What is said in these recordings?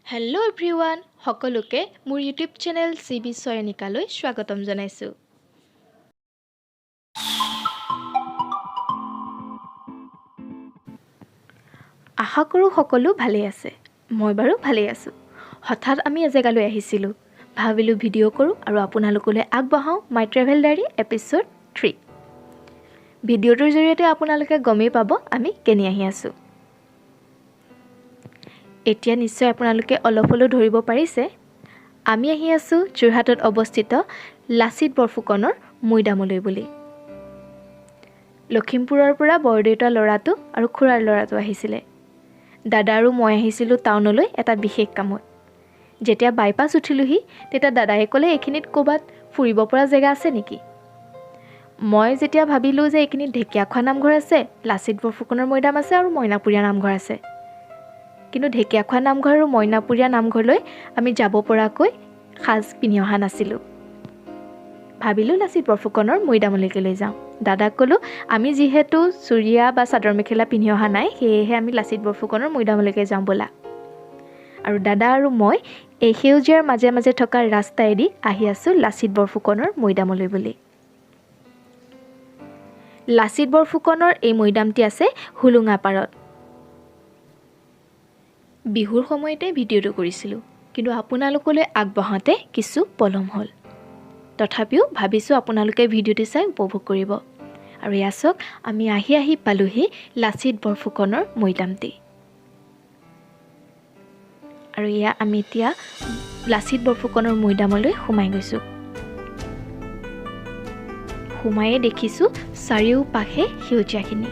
Hello' everyone, সকলোকে মোৰ YouTube channel cbchayanikaলৈ স্বাগতম জনাইছোঁ। আশা কৰোঁ সকলো ভালেই আছে। মই বাৰু ভালেই আছোঁ। হঠাৎ আমি এজেগালৈ আহিছিলোঁ। ভাবিলোঁ ভিডিঅ' কৰোঁ আৰু আপোনালোকলৈ আগবঢ়াওঁ মাই ট্ৰেভেল ডায়েৰী এপিছ'ড 3। ভিডিঅ'টোৰ জৰিয়তে আপোনালোকে গমেই পাব আমি কেনি আহি আছোঁ। এতিয়া নিশ্চয় আপোনালোকে অলপ হ'লেও ধৰিব পাৰিছে, আমি আহি আছোঁ যোৰহাটত অৱস্থিত লাচিত বৰফুকনৰ মৈদামলৈ বুলি। লখিমপুৰৰ পৰা বৰদেউতাৰ ল'ৰাটো আৰু খুৰাৰ ল'ৰাটো আহিছিলে। দাদা আৰু মই আহিছিলোঁ টাউনলৈ এটা বিশেষ কামত। যেতিয়া বাইপাছ উঠিলোহি তেতিয়া দাদাই ক'লে এইখিনিত ক'ৰবাত ফুৰিব পৰা জেগা আছে নেকি। মই যেতিয়া ভাবিলোঁ যে এইখিনিত ঢেকীয়াখোৱা নামঘৰ আছে, লাচিত বৰফুকনৰ মৈদাম আছে আৰু মইনাপুৰীয়া নামঘৰ আছে। কিন্তু ঢেকীয়াখোৱা নামঘৰ আৰু মইনাপুৰীয়া নামঘৰলৈ আমি যাব পৰাকৈ সাজ পিন্ধি অহা নাছিলোঁ। ভাবিলোঁ লাচিত বৰফুকনৰ মৈদামলৈকে লৈ যাওঁ। দাদাক ক'লোঁ আমি যিহেতু চুৰিয়া বা চাদৰ মেখেলা পিন্ধি অহা নাই, সেয়েহে আমি লাচিত বৰফুকনৰ মৈদামলৈকে যাওঁ ব'লা। আৰু দাদা আৰু মই এই সেউজীয়াৰ মাজে মাজে থকা ৰাস্তাইদি আহি আছোঁ লাচিত বৰফুকনৰ মৈদামলৈ বুলি। লাচিত বৰফুকনৰ এই মৈদামটি আছে হোলোঙা পাৰত। বিহুৰ সময়তে ভিডিঅ'টো কৰিছিলোঁ, কিন্তু আপোনালোকলৈ আগবঢ়াওঁতে কিছু পলম হ'ল। তথাপিও ভাবিছোঁ আপোনালোকে ভিডিঅ'টো চাই উপভোগ কৰিব। আৰু এয়া চাওক, আমি আহি পালোহি লাচিত বৰফুকনৰ মৈদামটি। আৰু এয়া আমি এতিয়া লাচিত বৰফুকনৰ মৈদামলৈ সোমাই গৈছোঁ। সোমায়ে দেখিছোঁ চাৰিওপাশে সেউজীয়াখিনি।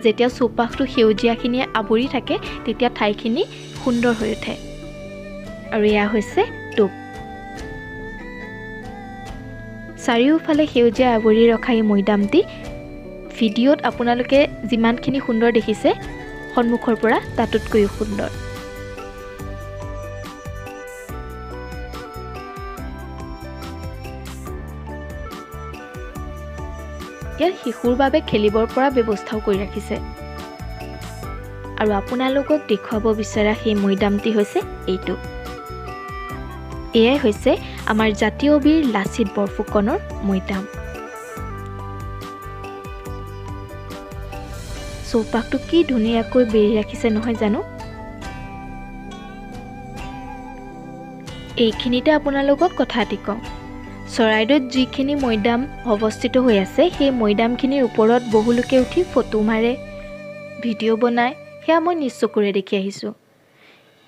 যেতিয়া চৌপাশটো সেউজীয়াখিনিয়ে আৱৰি থাকে তেতিয়া ঠাইখিনি সুন্দৰ হৈ উঠে। আৰু এয়া হৈছে টোপ। চাৰিওফালে সেউজীয়া আৱৰি ৰখা এই মৈদামটি ভিডিঅ'ত আপোনালোকে যিমানখিনি সুন্দৰ দেখিছে, সন্মুখৰ পৰা তাতোতকৈও সুন্দৰ। ইয়াত শিশুৰ বাবে খেলিবৰ পৰা ব্যৱস্থাও কৰি ৰাখিছে। আৰু আপোনালোকক দেখুৱাব বিচৰা সেই মৈদামটি হৈছে এইটো। এয়াই হৈছে আমাৰ জাতীয় বীৰ লাচিত বৰফুকনৰ মৈদাম। চৌপাশটো কি ধুনীয়াকৈ বেৰি ৰাখিছে নহয় জানো। এইখিনিতে আপোনালোকক কথা এটি কওঁ। চৰাইদেউত যিখিনি মৈদাম অৱস্থিত হৈ আছে, সেই মৈদামখিনিৰ ওপৰত বহুলোকে উঠি ফটো মাৰে, ভিডিঅ' বনায়, সেয়া মই নিজ চকুৰে দেখি আহিছোঁ।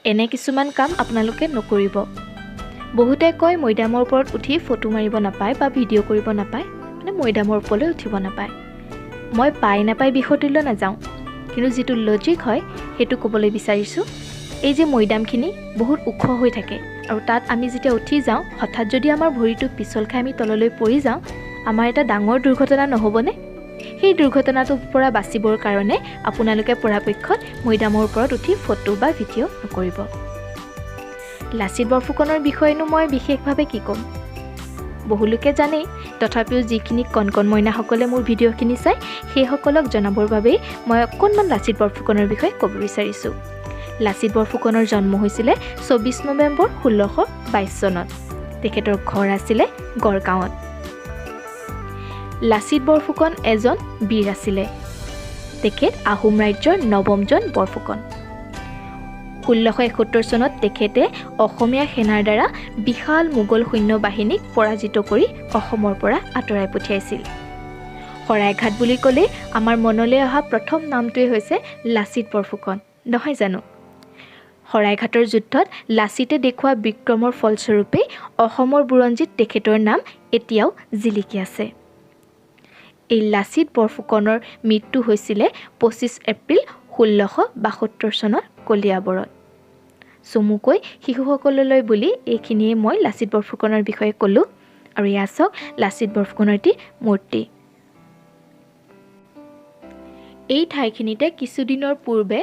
এনে কিছুমান কাম আপোনালোকে নকৰিব। বহুতে কয় মৈদামৰ ওপৰত উঠি ফটো মাৰিব নাপায় বা ভিডিঅ' কৰিব নাপায়, মানে মৈদামৰ ওপৰলৈ উঠিব নাপায়। মই পাই নাপায় বিষয়টোলৈ নাযাওঁ, কিন্তু যিটো লজিক হয় সেইটো ক'বলৈ বিচাৰিছোঁ। এই যে মৈদামখিনি বহুত ওখ হৈ থাকে আৰু তাত আমি যেতিয়া উঠি যাওঁ, হঠাৎ যদি আমাৰ ভৰিটো পিছল খাই আমি তললৈ পৰি যাওঁ, আমাৰ এটা ডাঙৰ দুৰ্ঘটনা নহ'বনে? সেই দুৰ্ঘটনাটোৰ পৰা বাচিবৰ কাৰণে আপোনালোকে পৰাপক্ষত মৈদামৰ ওপৰত উঠি ফটো বা ভিডিঅ' নকৰিব। লাচিত বৰফুকনৰ বিষয়েনো মই বিশেষভাৱে কি ক'ম, বহুলোকে জানেই। তথাপিও যিখিনি কণ মইনাসকলে মোৰ ভিডিঅ'খিনি চাই, সেইসকলক জনাবৰ বাবেই মই অকণমান লাচিত বৰফুকনৰ বিষয়ে ক'ব বিচাৰিছোঁ। লাচিত বৰফুকনৰ জন্ম হৈছিলে 24 নৱেম্বৰ 1622 চনত। তেখেতৰ ঘৰ আছিলে গড়গাঁৱত। লাচিত বৰফুকন এজন বীৰ আছিলে। তেখেত আহোম ৰাজ্যৰ 9মজন বৰফুকন। 1671 চনত তেখেতে অসমীয়া সেনাৰ দ্বাৰা বিশাল মোগল সৈন্য বাহিনীক পৰাজিত কৰি অসমৰ পৰা আঁতৰাই পঠিয়াইছিল। শৰাইঘাট বুলি ক'লে আমাৰ মনলৈ অহা প্ৰথম নামটোৱে হৈছে লাচিত বৰফুকন, নহয় জানো? শৰাইঘাটৰ যুদ্ধত লাচিতে দেখুওৱা বিক্ৰমৰ ফলস্বৰূপে অসমৰ বুৰঞ্জীত তেখেতৰ নাম এতিয়াও জিলিকি আছে। এই লাচিত বৰফুকনৰ মৃত্যু হৈছিলে 25 এপ্ৰিল 1672 চনত কলিয়াবৰত। চমুকৈ শিশুসকললৈ বুলি এইখিনিয়ে মই লাচিত বৰফুকনৰ বিষয়ে ক'লোঁ। আৰু এয়া চাওক লাচিত বৰফুকনৰ এটি মূৰ্তি। এই ঠাইখিনিতে কিছুদিনৰ পূৰ্বে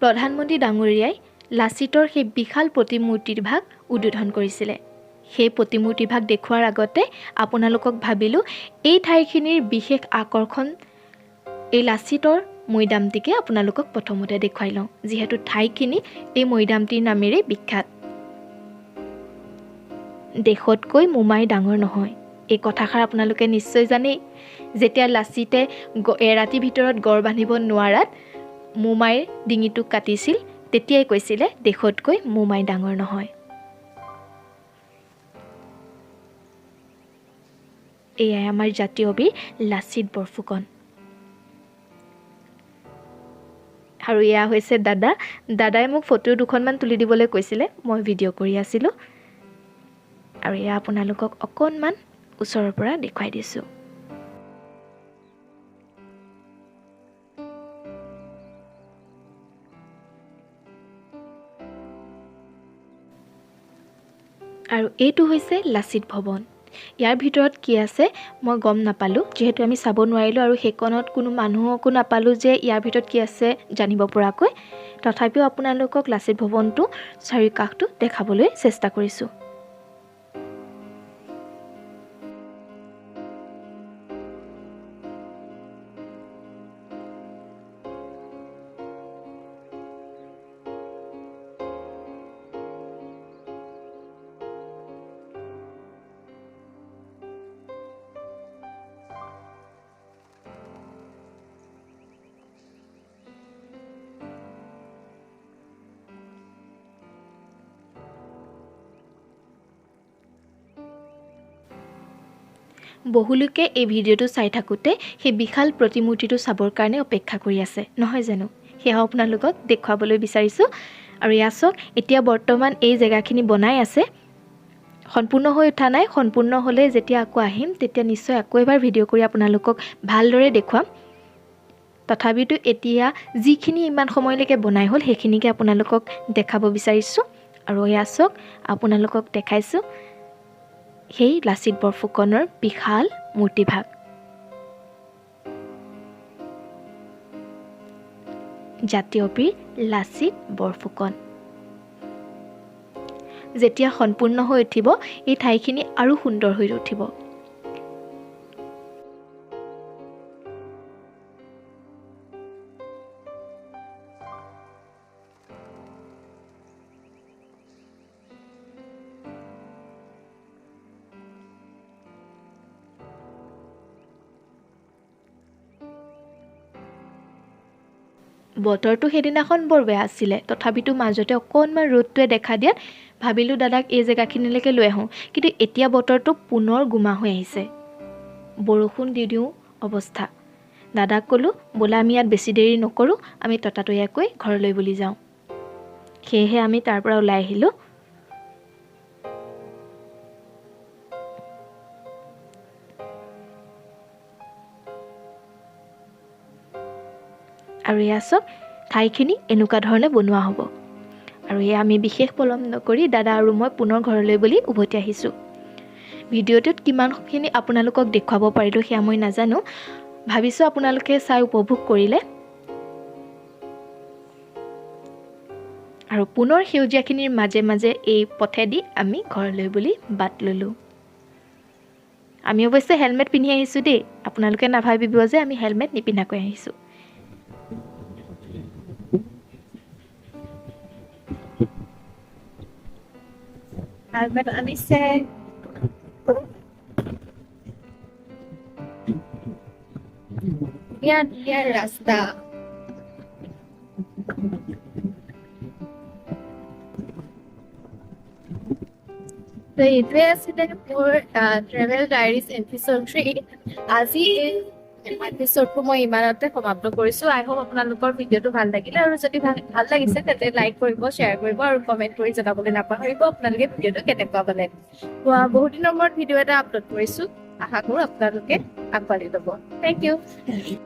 প্ৰধানমন্ত্ৰী ডাঙৰীয়াই লাচিতৰ সেই বিশাল প্ৰতিমূৰ্তিৰ ভাগ উদ্বোধন কৰিছিলে। সেই প্ৰতিমূৰ্তিভাগ দেখুৱাৰ আগতে আপোনালোকক ভাবিলোঁ এই ঠাইখিনিৰ বিশেষ আকৰ্ষণ এই লাচিতৰ মৈদামটিকে আপোনালোকক প্ৰথমতে দেখুৱাই লওঁ, যিহেতু ঠাইখিনি এই মৈদামটিৰ নামেৰে বিখ্যাত। দেশতকৈ মোমাই ডাঙৰ নহয়, এই কথাষাৰ আপোনালোকে নিশ্চয় জানেই। যেতিয়া লাচিতে এৰাতিৰ ভিতৰত গড় বান্ধিব নোৱাৰাত মোমাইৰ ডিঙিটো কাটিছিল, তেতিয়াই কৈছিলে দেশতকৈ মোমাই ডাঙৰ নহয়। এয়াই আমাৰ জাতীয় বীৰ লাচিত বৰফুকন। আৰু এয়া হৈছে দাদাই মোক ফটো দুখনমান তুলি দিবলৈ কৈছিলে, মই ভিডিঅ' কৰি আছিলোঁ। আৰু এয়া আপোনালোকক অকণমান ওচৰৰ পৰা দেখুৱাই দিছোঁ। আৰু এইটো হৈছে লাচিত ভৱন। ইয়াৰ ভিতৰত কি আছে মই গম নাপালোঁ, যিহেতু আমি চাব নোৱাৰিলোঁ আৰু সেইকণত কোনো মানুহকো নাপালোঁ যে ইয়াৰ ভিতৰত কি আছে জানিব পৰাকৈ। তথাপিও আপোনালোকক লাচিত ভৱনটো চাৰিওকাষটো দেখাবলৈ চেষ্টা কৰিছোঁ। বহুলোকে এই ভিডিঅ'টো চাই থাকোঁতে সেই বিশাল প্ৰতিমূৰ্তিটো চাবৰ কাৰণে অপেক্ষা কৰি আছে, নহয় জানো? সেয়া আপোনালোকক দেখুৱাবলৈ বিচাৰিছোঁ। আৰু এয়া চাওক, এতিয়া বৰ্তমান এই জেগাখিনি বনাই আছে, সম্পূৰ্ণ হৈ উঠা নাই। সম্পূৰ্ণ হ'লে যেতিয়া আকৌ আহিম, তেতিয়া নিশ্চয় আকৌ এবাৰ ভিডিঅ' কৰি আপোনালোকক ভালদৰে দেখুৱাম। তথাপিতো এতিয়া যিখিনি ইমান সময়লৈকে বনাই হ'ল, সেইখিনিকে আপোনালোকক দেখাব বিচাৰিছোঁ। আৰু এয়া চাওক, আপোনালোকক দেখাইছোঁ সেই লাচিত বৰফুকনৰ বিশাল মূৰ্তিভাগ। জাতীয় বীৰ লাচিত বৰফুকন। যেতিয়া সম্পূৰ্ণ হৈ উঠিব, এই ঠাইখিনি আৰু সুন্দৰ হৈ উঠিব। বতৰটো সেইদিনাখন বৰ বেয়া আছিলে, তথাপিতো মাজতে অকণমান ৰ'দটোৱে দেখা দিয়াত ভাবিলোঁ দাদাক এই জেগাখিনিলৈকে লৈ আহোঁ। কিন্তু এতিয়া বতৰটো পুনৰ গোমা হৈ আহিছে, বৰষুণ দিওঁ অৱস্থা। দাদাক ক'লোঁ, বোলা আমি ইয়াত বেছি দেৰি নকৰোঁ, আমি ততাতৈয়াকৈ ঘৰলৈ বুলি যাওঁ। সেয়েহে আমি তাৰ পৰা ওলাই আহিলোঁ। আৰু এয়া চাওক, ঠাইখিনি এনেকুৱা ধৰণে বনোৱা হ'ব। আৰু এয়া আমি বিশেষ পলম নকৰি দাদা আৰু মই পুনৰ ঘৰলৈ বুলি উভতি আহিছোঁ। ভিডিঅ'টোত কিমানখিনি আপোনালোকক দেখুৱাব পাৰিলোঁ সেয়া মই নাজানো, ভাবিছোঁ আপোনালোকে চাই উপভোগ কৰিলে। আৰু পুনৰ সেউজীয়াখিনিৰ মাজে মাজে এই পথেদি আমি ঘৰলৈ বুলি বাট ল'লোঁ। আমি অৱশ্যে হেলমেট পিন্ধি আহিছোঁ দেই, আপোনালোকে নাভাবিব যে আমি হেলমেট নিপিন্ধাকৈ আহিছোঁ। হেলমেট আনিছে। ধুনীয়া ৰাস্তা। তো এইটোৱে আছিলে মোৰ ট্ৰেভেল ডায়েৰিজ এপিছ'ড 3। আজি এপিছ'ডটো মই ইমানতে সমাপ্ত কৰিছোঁ। আই হোপ আপোনালোকৰ ভিডিঅ'টো ভাল লাগিলে, আৰু যদি ভাল লাগিছে তেন্তে লাইক কৰিব, শ্বেয়াৰ কৰিব আৰু কমেণ্ট কৰি জনাবলৈ নাপাহৰিব আপোনালোকে ভিডিঅ'টো কেনেকুৱা পালে। বহুত দিনৰ মূৰত ভিডিঅ' এটা আপলোড কৰিছোঁ, আশা কৰোঁ আপোনালোকে আঁকোৱালি ল'ব। Thank U.